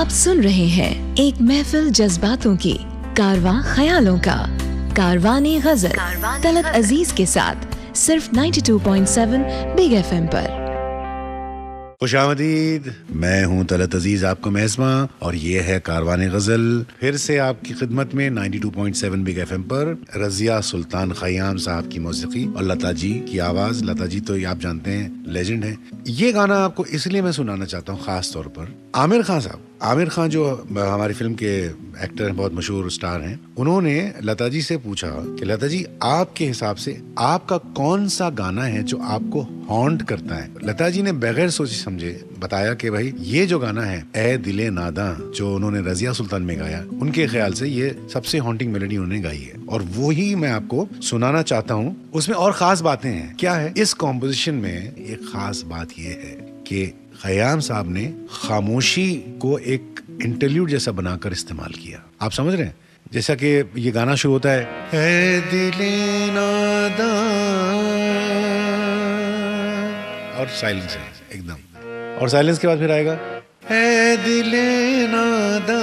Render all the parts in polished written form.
आप सुन रहे हैं एक महफिल जज्बातों की, कारवां ख्यालों का, कारवाने गजल तलत अजीज के साथ सिर्फ 92.7 बिग एफएम पर। खुशामदीद, मैं हूं तलत अजीज, आपका मेज़बां, और ये है कारवाने गजल, फिर से आपकी खिदमत में 92.7 बिग एफएम पर। रजिया सुल्तान खयाम साहब की मौसीकी और लता जी की आवाज। लता जी तो आप जानते हैं लेजेंड है। ये गाना आपको इसलिए मैं सुनाना चाहता हूँ खास तौर पर आमिर खान साहब। आमिर खान जो हमारी फिल्म के एक्टर हैं, बहुत मशहूर स्टार हैं, उन्होंने लता जी से पूछा कि लता जी, आपके हिसाब से आपका कौन सा गाना है जो आपको हॉन्ट करता है। लता जी ने बगैर सोचे समझे बताया कि भाई ये जो गाना है ए दिले नादा, जो उन्होंने रजिया सुल्तान में गाया, उनके ख्याल से ये सबसे हॉन्टिंग मेलोडी उन्होंने गाई है, और वो ही मैं आपको सुनाना चाहता हूँ। उसमें और खास बातें हैं। क्या है इस कॉम्पोजिशन में? एक खास बात ये है कि खयाम साहब ने खामोशी को एक इंटरल्यूड जैसा बनाकर इस्तेमाल किया। आप समझ रहे हैं? जैसा कि ये गाना शुरू होता है ए दिले नादा, और साइलेंस है एकदम, और साइलेंस के बाद फिर आएगा ए दिले नादा,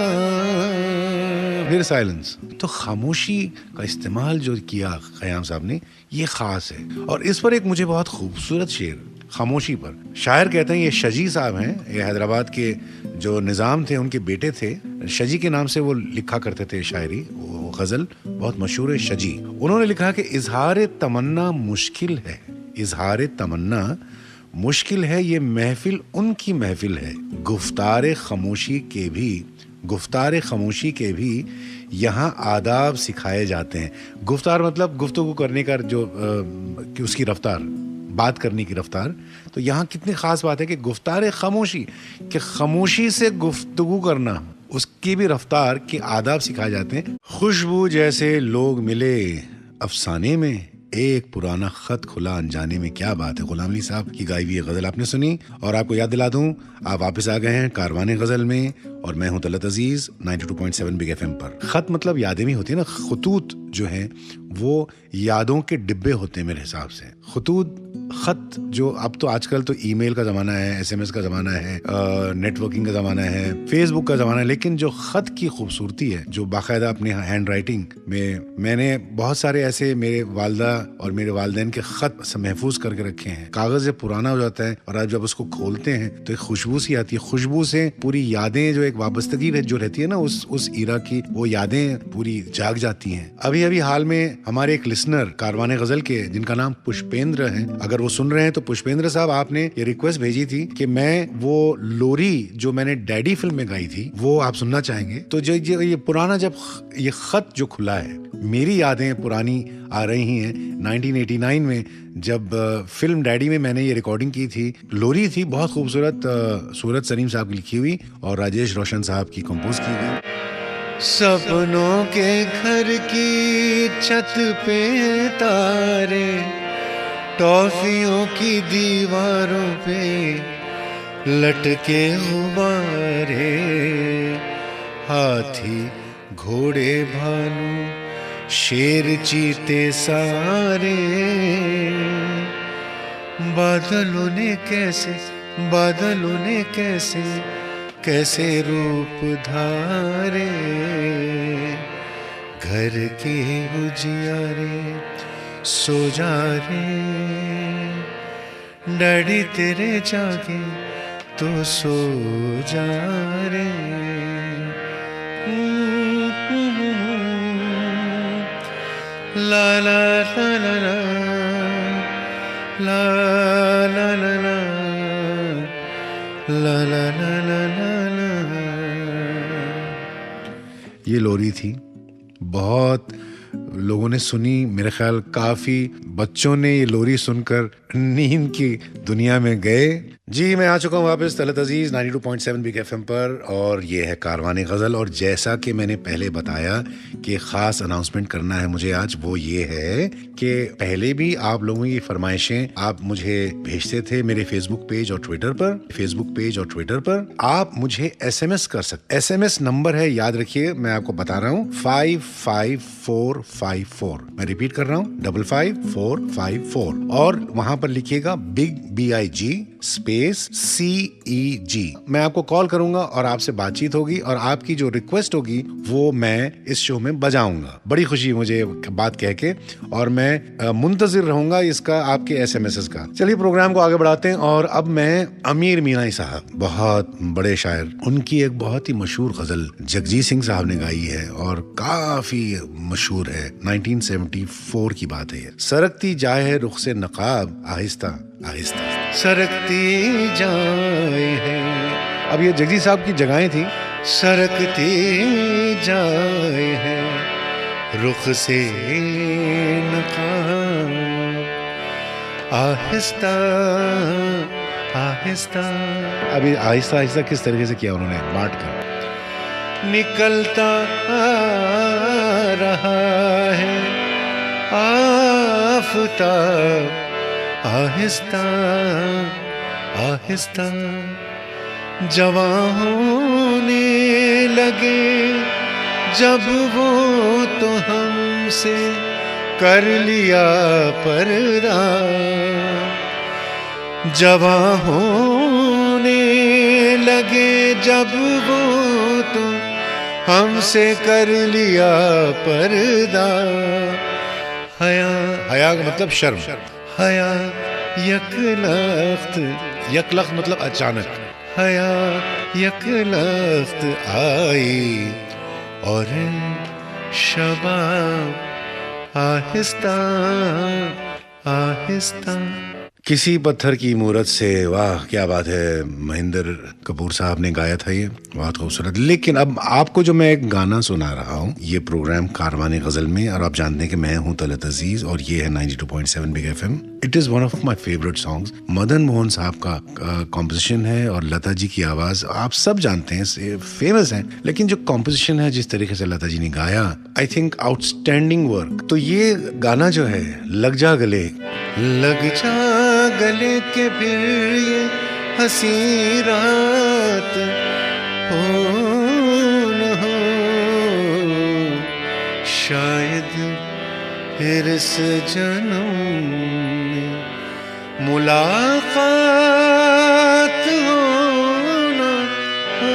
फिर साइलेंस। तो खामोशी का इस्तेमाल जो किया खयाम साहब ने, ये खास है। और इस पर एक मुझे बहुत खूबसूरत शेर खामोशी पर, शायर कहते हैं, ये शजी साहब हैं, ये हैदराबाद के जो निज़ाम थे उनके बेटे थे। शजी के नाम से वो लिखा करते थे शायरी, वो गजल बहुत मशहूर है शजी। उन्होंने लिखा कि इजहार तमन्ना मुश्किल है, इजहार तमन्ना मुश्किल है, ये महफिल उनकी महफिल है, गुफ्तार खामोशी के भी यहाँ आदाब सिखाए जाते हैं। गुफ्तार मतलब गुफ्तगू करने का जो कि उसकी रफ्तार, बात करने की रफ्तार। तो यहाँ कितनी खास बात है कि गुफ्तार खामोशी, कि खामोशी से गुफ्तगू करना, उसकी भी रफ्तार के आदाब सिखाए जाते हैं। खुशबू जैसे लोग मिले अफसाने में, एक पुराना खत खुला अनजाने में। क्या बात है। गुलाम अली साहब की गाई हुई गजल आपने सुनी, और आपको याद दिला दूं, आप वापस आ गए हैं कारवाने गजल में, और मैं हूं तलत अजीज 92.7 बिग एफएम पर। खत मतलब यादें भी होती है ना, खतूत जो हैं वो यादों के डिब्बे होते हैं मेरे हिसाब से। खत जो अब तो आजकल तो ईमेल का जमाना है, एसएमएस का जमाना है, नेटवर्किंग का जमाना है, फेसबुक का जमाना है, लेकिन जो खत की खूबसूरती है, जो बाकायदा अपने हैंड राइटिंग में, मैंने बहुत सारे ऐसे मेरे वालदा और मेरे वालिदैन के खत महफूज करके रखे हैं। कागज जब पुराना हो जाता है और आप जब उसको खोलते हैं तो एक खुशबू सी आती है, खुशबू से पूरी यादें, जो एक वाबस्तगी जो रहती है ना उस ईरा की, वो यादें पूरी जाग जाती हैं। अभी हाल में हमारे एक लिसनर कारवाने गजल के, जिनका नाम पुष्पेंद्र है, अगर वो सुन रहे हैं तो पुष्पेंद्र साहब, आपने ये रिक्वेस्ट भेजी थी कि मैं वो लोरी जो मैंने डैडी फिल्म में गाई थी वो आप सुनना चाहेंगे। तो जो ये पुराना, जब ये खत जो खुला है, मेरी यादें पुरानी आ रही हैं। 1989 में जब फिल्म डैडी में मैंने ये रिकॉर्डिंग की थी, लोरी थी बहुत खूबसूरत, सूरत सलीम साहब की लिखी हुई और राजेश रोशन साहब की कंपोज की गई। सपनों के घर की छत पे तारे, टॉफियों की दीवारों पे लटके गुब्बारे, हाथी घोड़े भालू शेर चीते सारे, बादलों ने कैसे रूप धारे, घर के उजियारे सो जा रे, डैडी तेरे जागे तो सो जा रे। ला ला ला ला ला ला ला ला ला ला ला ला ला ला। ये लोरी थी, बहुत लोगों ने सुनी, मेरे ख्याल काफी बच्चों ने ये लोरी सुनकर नींद की दुनिया में गए। जी, मैं आ चुका हूँ वापस तलत अजीज 92.7 बिग एफएम पर, और ये है कारवाने गजल। और जैसा कि मैंने पहले बताया कि खास अनाउंसमेंट करना है मुझे आज, वो ये है कि पहले भी आप लोगों की फरमाइशें आप मुझे भेजते थे मेरे फेसबुक पेज और ट्विटर पर। आप मुझे एसएमएस कर सकते। एसएमएस नंबर है, याद रखिए, मैं आपको बता रहा हूँ, 55454। मैं रिपीट कर रहा हूँ, 55454, और वहां पर लिखिएगा बिग BIG स्पेस CEG। मैं आपको कॉल करूंगा और आपसे बातचीत होगी और आपकी जो रिक्वेस्ट होगी वो मैं इस शो में बजाऊंगा। बड़ी खुशी मुझे बात कह के, और मैं मुंतजिर रहूंगा इसका आपके SMS का। चलिए प्रोग्राम को आगे बढ़ाते हैं। और अब मैं अमीर मीनाई साहब, बहुत बड़े शायर, उनकी एक बहुत ही मशहूर गजल जगजीत सिंह साहब ने गाई है और काफी मशहूर है। 1974 की बात है ये। सरकती जाए है रुख से नकाब आहिस्ता आहिस्ता, सरकती जाए है। अब ये जगजीत साहब की जगहें थी। सरकती जाए है रुख से नकाब आहिस्ता आहिस्ता। अभी आहिस्ता आहिस्ता किस तरीके से किया उन्होंने, बांट कर। निकलता आ रहा है आफताब आहिस्ता आहिस्ता, जवां होने लगे जब वो तो हमसे कर लिया पर्दा। जवां होने लगे जब वो तो हमसे कर लिया पर्दा। हया, हया का मतलब शर्म। हया यकलख्त, यकलख्त मतलब अचानक। हया यकलख्त आई और शबाब आहिस्ता आहिस्ता। किसी पत्थर की मूरत से, वाह क्या बात है। महेंद्र कपूर साहब ने गाया था ये, बहुत खूबसूरत। लेकिन अब आपको जो मैं एक गाना सुना रहा हूँ, ये प्रोग्राम कारवाने गजल में, और आप जानते हैं कि मैं हूँ तलत अजीज और ये है 92.7 big FM। It is one of my favourite songs. Madan Mohan साहब का कॉम्पोजिशन है और लता जी की आवाज आप सब जानते हैं, फेमस है। लेकिन जो कॉम्पोजिशन है, जिस तरीके से लता जी ने गाया, आई थिंक आउटस्टैंडिंग वर्क। तो ये गाना जो है, लग जा गले, लग जा गले के फिर ये हंसी रात हो न हो, शायद फिर इस जन्म में मुलाकात हो न हो।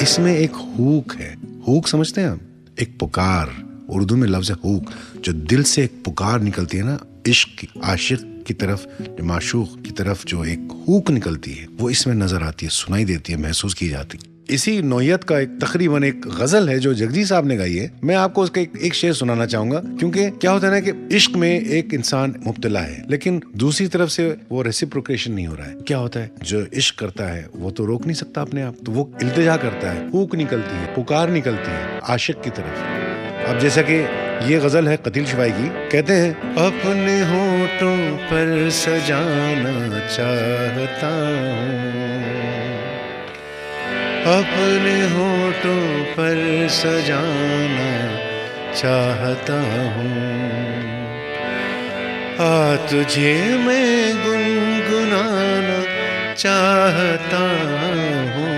इसमें एक हुक है। हुक समझते हैं आप? एक पुकार, उर्दू में लफ्ज है हुक, जो दिल से एक पुकार निकलती है ना, इश्क की, आशिक की तरफ, जो माशूक की तरफ जो एक हुक निकलती है, वो इसमें नजर आती है, सुनाई देती है, महसूस की जाती है। इसी नौयत का एक तकरीबन एक गजल है जो जगजीत साहब ने गाई है। मैं आपको उसका एक शेर सुनाना चाहूंगा, क्योंकि क्या होता है ना कि इश्क में एक इंसान मुब्तला है, लेकिन दूसरी तरफ से वो रेसिप्रोकेशन नहीं हो रहा है। क्या होता है, जो इश्क करता है वो तो रोक नहीं सकता अपने आप, तो वो इल्तिजा करता है, हुक निकलती है, पुकार निकलती है आशिक की तरफ। अब जैसा कि ये गजल है कतील शिवाई की, कहते हैं, अपने होठों पर सजाना चाहता हूँ, अपने होठों पर सजाना चाहता हूँ, आ तुझे मैं गुनगुनाना चाहता हूँ।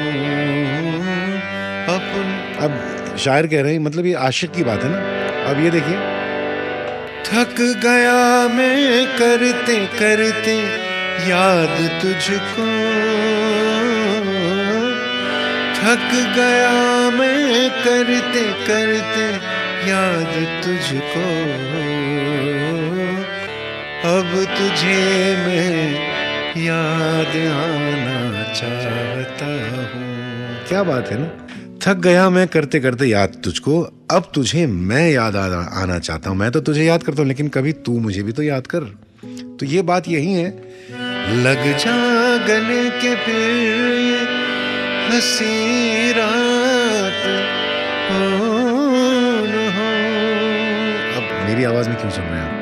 अब शायर कह रहे हैं, मतलब ये आशिक की बात है ना। अब ये देखिए, थक गया मैं करते करते याद तुझको, थक गया मैं करते करते याद तुझको, अब तुझे मैं याद आना चाहता हूँ। क्या बात है ना, थक गया मैं करते करते याद तुझको, अब तुझे मैं याद आना चाहता हूँ। मैं तो तुझे याद करता हूँ, लेकिन कभी तू मुझे भी तो याद कर। तो ये बात यही है, लग जा गले के फिर ये हंसी रात हो न हो। अब मेरी आवाज में क्यों सुन रहे हैं आप?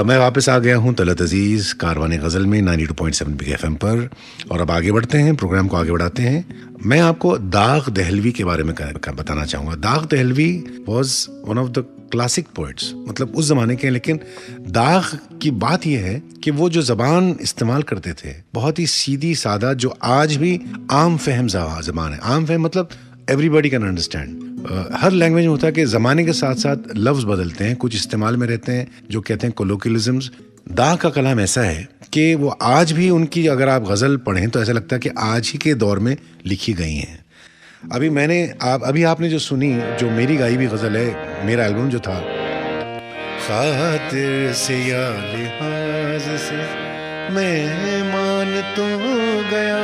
मैं वापस आ गया हूँ तलत अजीज कारवाने गजल में 92.7 बिग FM पर, और अब आगे बढ़ते हैं, प्रोग्राम को आगे बढ़ाते हैं। मैं आपको दाग दहलवी के बारे में बताना चाहूंगा। Dagh Dehlvi was one of the classic poets, मतलब उस जमाने के। लेकिन दाग की बात यह है कि वो जो जबान इस्तेमाल करते थे, बहुत ही सीधी सादा, जो आज भी आम फहम जबान है। आम फहम मतलब everybody can understand. Her language में होता है कि ज़माने के साथ साथ लफ्ज़ बदलते हैं, कुछ इस्तेमाल में रहते हैं जो कहते हैं कोलोकियलिज्म्स, दाग का कलाम ऐसा है कि वो आज भी उनकी अगर आप गज़ल पढ़ें तो ऐसा लगता है कि आज ही के दौर में लिखी गई हैं। अभी आपने जो सुनी, जो मेरी गाई भी गज़ल है, मेरा एल्बम जो था, खातिर से या लिहाज से मैं मान तो गया,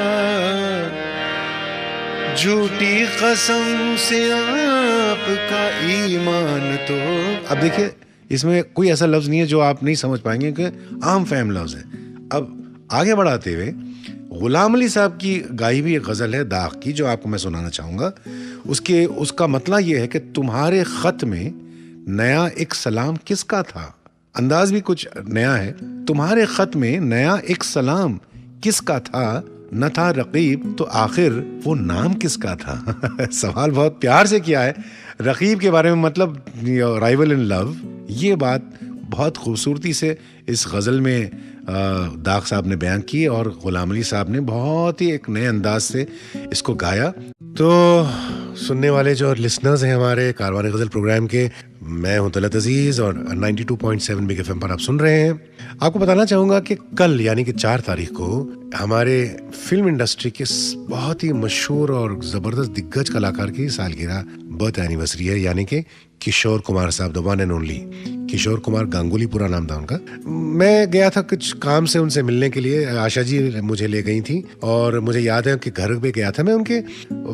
झूठी कसम से आपका ईमान तो। अब देखिए, इसमें कोई ऐसा लफ्ज़ नहीं है जो आप नहीं समझ पाएंगे कि आम फहम लफ्ज़ है। अब आगे बढ़ाते हुए गुलाम अली साहब की गाई भी एक गज़ल है दाग की, जो आपको मैं सुनाना चाहूँगा। उसका मतलब ये है कि तुम्हारे ख़त में नया एक सलाम किसका था। अंदाज भी कुछ नया है। तुम्हारे ख़त में नया एक सलाम किसका था, न था रकीब तो आखिर वो नाम किसका था। सवाल बहुत प्यार से किया है रकीब के बारे में, मतलब राइवल इन लव। ये बात बहुत खूबसूरती से इस गज़ल में दाग साहब ने बयान की और गुलाम अली साहब ने बहुत ही एक नए अंदाज से इसको गाया। तो सुनने वाले जो लिसनर्स हैं हमारे कारवान गज़ल प्रोग्राम के, मैं हूं तलत अजीज़ और 92.7 बिग एफएम पर आप सुन रहे हैं। आपको बताना चाहूँगा कि कल यानी कि 4 तारीख को हमारे फिल्म इंडस्ट्री के बहुत ही मशहूर और ज़बरदस्त दिग्गज कलाकार की सालगिरह, बर्थ एनिवर्सरी है, यानी कि किशोर कुमार साहब, the one and only Kishore Kumar Ganguly पूरा नाम था उनका। मैं गया था कुछ काम से उनसे मिलने के लिए, आशा जी मुझे ले गई थी और मुझे याद है कि घर पे गया था मैं उनके।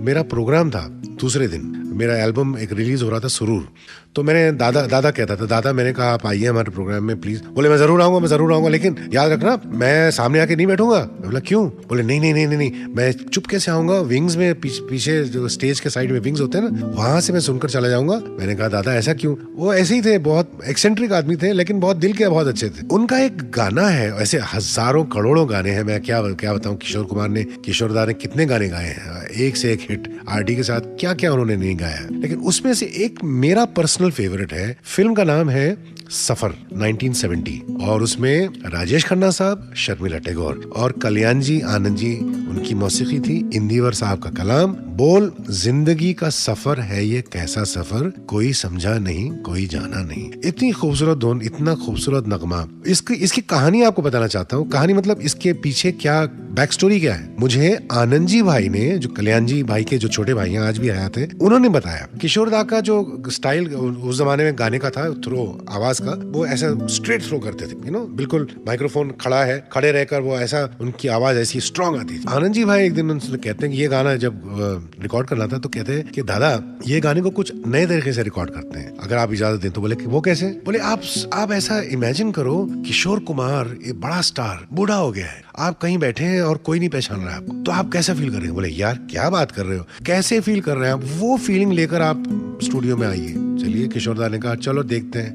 मेरा प्रोग्राम था दूसरे दिन, मेरा एल्बम एक रिलीज हो रहा था सुरूर। तो मैंने दादा कहता था, दादा मैंने कहा आप आइए हमारे प्रोग्राम में प्लीज। बोले मैं जरूर आऊंगा लेकिन याद रखना मैं सामने आके नहीं बैठूंगा। बोला क्यों? बोले नहीं, मैं चुपके से आऊंगा, विंग्स में पीछे जो स्टेज के साइड में विंग्स होते हैं ना, वहां से मैं सुनकर चला जाऊंगा। मैंने कहा दादा ऐसा क्यों? वो ऐसे ही थे, बहुत एक्सेंट्रिक आदमी थे लेकिन बहुत दिल के बहुत अच्छे थे। उनका एक गाना है, ऐसे हजारों करोड़ों गाने हैं, मैं क्या बताऊं। किशोर दा ने कितने गाने गाए हैं, एक से एक हिट। आरडी के साथ क्या क्या उन्होंने नहीं गाया, लेकिन उसमें से एक मेरा पर्सनल फेवरेट है। फिल्म का नाम है सफर 1970 और उसमें राजेश खन्ना साहब, शर्मिला टैगोर और कल्याण जी आनंद जी उनकी मौसीकी थी, इंदिवर साहब का कलाम। बोल जिंदगी का सफर है ये कैसा सफर, कोई समझा नहीं कोई जाना नहीं। इतनी खूबसूरत धुन, इतना खूबसूरत नगमा। इसकी कहानी आपको बताना चाहता हूँ। कहानी मतलब इसके पीछे क्या बैक स्टोरी क्या है, मुझे आनंद जी भाई ने, जो कल्याण जी भाई के जो छोटे भाई हैं आज भी हयात हैं, उन्होंने बताया। किशोर दा का जो स्टाइल उस जमाने में गाने का था, थ्रो आवाज का, वो ऐसा स्ट्रेट थ्रो करते थे, बिल्कुल माइक्रोफोन खड़ा है, खड़े रहकर वो ऐसा, उनकी आवाज ऐसी स्ट्रांग आती थी। आनंद जी भाई एक दिन उनसे कहते हैं कि ये गाना जब रिकॉर्ड करना था तो कहते हैं कि दादा ये गाने को कुछ नए तरीके से रिकॉर्ड करते हैं, अगर आप इजाजत दें तो। बोले वो कैसे? बोले आप ऐसा इमेजिन करो, किशोर कुमार एक बड़ा स्टार बूढ़ा हो गया है, आप कहीं बैठे हैं और कोई नहीं पहचान रहा है आपको, तो आप कैसा फील कर रहे हैं? बोले यार क्या बात कर रहे हो, कैसे फील कर रहे हैं आप? वो फीलिंग लेकर आप स्टूडियो में आइए। चलिए किशोर दा ने कहा चलो देखते हैं।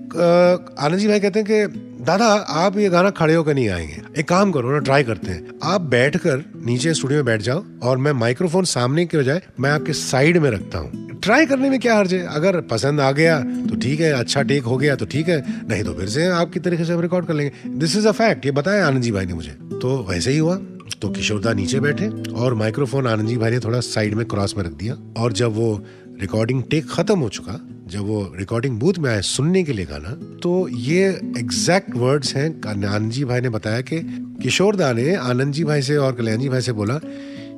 आनंद जी भाई कहते हैं कि दादा आप ये गाना खड़े होकर नहीं आएंगे, एक काम करो ना, ट्राई करते हैं। आप बैठकर नीचे स्टूडियो में बैठ जाओ और मैं माइक्रोफोन सामने के बजाय मैं आपके साइड में रखता हूँ, ट्राई करने में क्या हर्ज है? अगर पसंद आ गया तो ठीक है, अच्छा टेक हो गया तो ठीक है, नहीं तो फिर से आपकी तरीके से हम रिकॉर्ड कर लेंगे। दिस इज अ फैक्ट, ये बताया आनंद जी भाई ने मुझे। तो वैसे ही हुआ। तो किशोर दा नीचे बैठे और माइक्रोफोन आनंद जी भाई ने थोड़ा साइड में क्रॉस में रख दिया, और जब वो रिकॉर्डिंग टेक खत्म हो चुका, जब वो रिकॉर्डिंग बूथ में आए सुनने के लिए गाना, तो ये एग्जैक्ट वर्ड्स हैं। आनंद जी भाई ने बताया कि किशोर दा ने आनंद जी भाई से और कल्याण जी भाई से बोला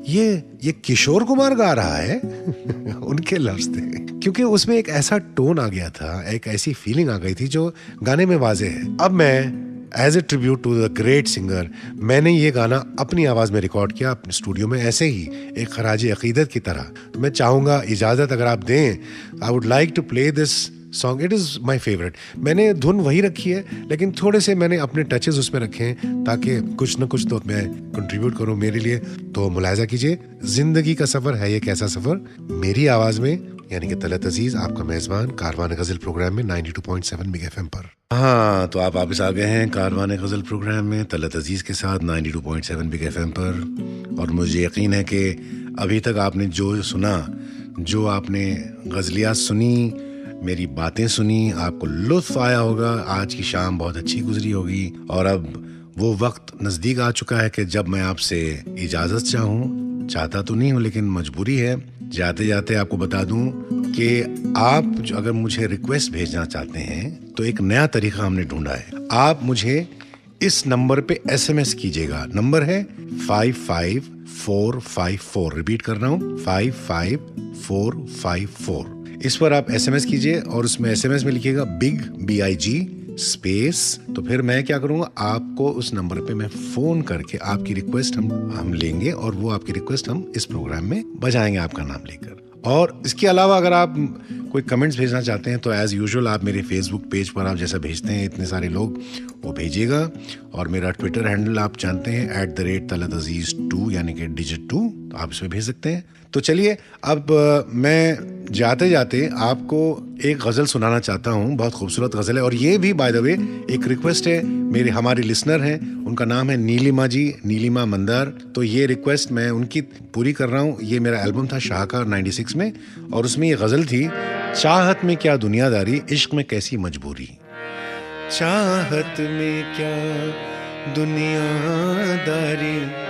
ये किशोर कुमार गा रहा है। उनके लफ्ज थे, क्योंकि उसमें एक ऐसा टोन आ गया था, एक ऐसी फीलिंग आ गई थी जो गाने में वाजे है। अब मैं as a tribute to the great singer, मैंने ये गाना अपनी आवाज में रिकॉर्ड किया अपने स्टूडियो में, ऐसे ही एक खराज अकीदत की तरह। तो मैं चाहूंगा इजाजत अगर आप दें, I would like to play this song, it is my favourite. मैंने धुन वही रखी है लेकिन थोड़े से मैंने अपने टचेस उसमें रखे हैं ताकि कुछ न कुछ तो मैं कंट्रीब्यूट करूं मेरे लिए। तो मुलाहिजा कीजिए, जिंदगी का सफर है ये कैसा सफर, मेरी आवाज में, यानी कि तलत अजीज, आपका मेजबान कारवान गजल प्रोग्राम में 92.7 बिग एफएम पर। हाँ, तो आप वापस आ गए हैं कारवान गजल प्रोग्राम में तलत अजीज के साथ 92.7 बिग एफएम पर। और मुझे यकीन है कि अभी तक आपने जो सुना, जो आपने गजलियात सुनी, मेरी बातें सुनी, आपको लुत्फ आया होगा। आज की शाम बहुत अच्छी गुजरी होगी और अब वो वक्त नज़दीक आ चुका है कि जब मैं आपसे इजाज़त चाहूँ। चाहता तो नहीं हूँ लेकिन मजबूरी है। जाते जाते आपको बता दूं कि आप अगर मुझे रिक्वेस्ट भेजना चाहते हैं तो एक नया तरीका हमने ढूंढा है। आप मुझे इस नंबर पे SMS कीजिएगा। नंबर है 55454। रिपीट कर रहा हूँ, 55454। इस पर आप SMS कीजिए और उसमें SMS में लिखिएगा बिग BIG स्पेस। तो फिर मैं क्या करूंगा, आपको उस नंबर पे मैं फोन करके आपकी रिक्वेस्ट हम लेंगे और वो आपकी रिक्वेस्ट हम इस प्रोग्राम में बजाएंगे आपका नाम लेकर। और इसके अलावा अगर आप कोई कमेंट्स भेजना चाहते हैं तो एज यूजुअल आप मेरे फेसबुक पेज पर आप जैसा भेजते हैं इतने सारे लोग, वो भेजिएगा। और मेरा ट्विटर हैंडल आप जानते हैं @तलतअजीज2 यानी कि डिजिट 2, तो आप इसमें भेज सकते हैं। तो चलिए अब मैं जाते जाते आपको एक गज़ल सुनाना चाहता हूँ। बहुत खूबसूरत गज़ल है और ये भी बाय द वे एक रिक्वेस्ट है, हमारे लिसनर हैं, उनका नाम है नीलिमा जी, नीलिमा मंदार। तो ये रिक्वेस्ट मैं उनकी पूरी कर रहा हूँ। ये मेरा एल्बम था शाहकार 96 में और उसमें ये गज़ल थी, चाहत में क्या दुनियादारी, इश्क में कैसी मजबूरी। चाहत में क्या दुनियादारी,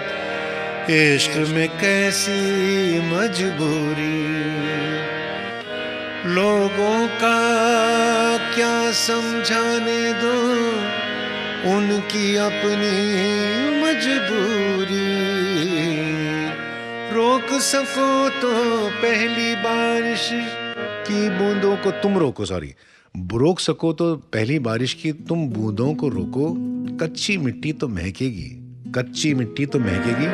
इश्क में कैसी मजबूरी, लोगों का क्या समझाने दो उनकी अपनी मजबूरी, रोक सको तो पहली बारिश की बूंदों को तुम रोको, रोक सको तो पहली बारिश की तुम बूंदों को रोको, कच्ची मिट्टी तो महकेगी, कच्ची मिट्टी तो महकेगी,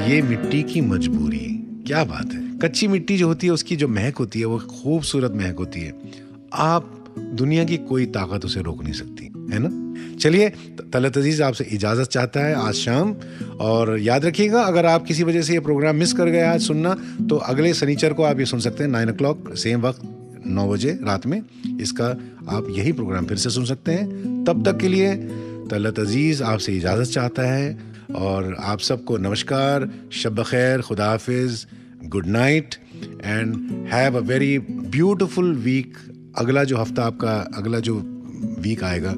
ये मिट्टी की मजबूरी। क्या बात है, कच्ची मिट्टी जो होती है उसकी जो महक होती है वो खूबसूरत महक होती है, आप दुनिया की कोई ताकत उसे रोक नहीं सकती, है ना। चलिए, तलत अजीज आपसे इजाजत चाहता है आज शाम। और याद रखिएगा, अगर आप किसी वजह से ये प्रोग्राम मिस कर गए आज सुनना, तो अगले शनिचर को आप ये सुन सकते हैं 9 o'clock सेम वक्त 9 बजे रात में। इसका आप यही प्रोग्राम फिर से सुन सकते हैं। तब तक के लिए तलत अजीज आपसे इजाजत चाहता है और आप सबको नमस्कार, शब खैर, खुदा हाफिज, good night and have a very beautiful week. अगला जो हफ्ता आपका, अगला जो वीक आएगा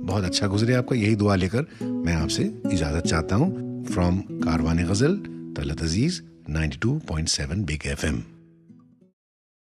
बहुत अच्छा गुजरे आपका, यही दुआ लेकर मैं आपसे इजाजत चाहता हूँ। फ्रॉम कारवाने गजल, तलत अजीज, 92.7 बिग FM।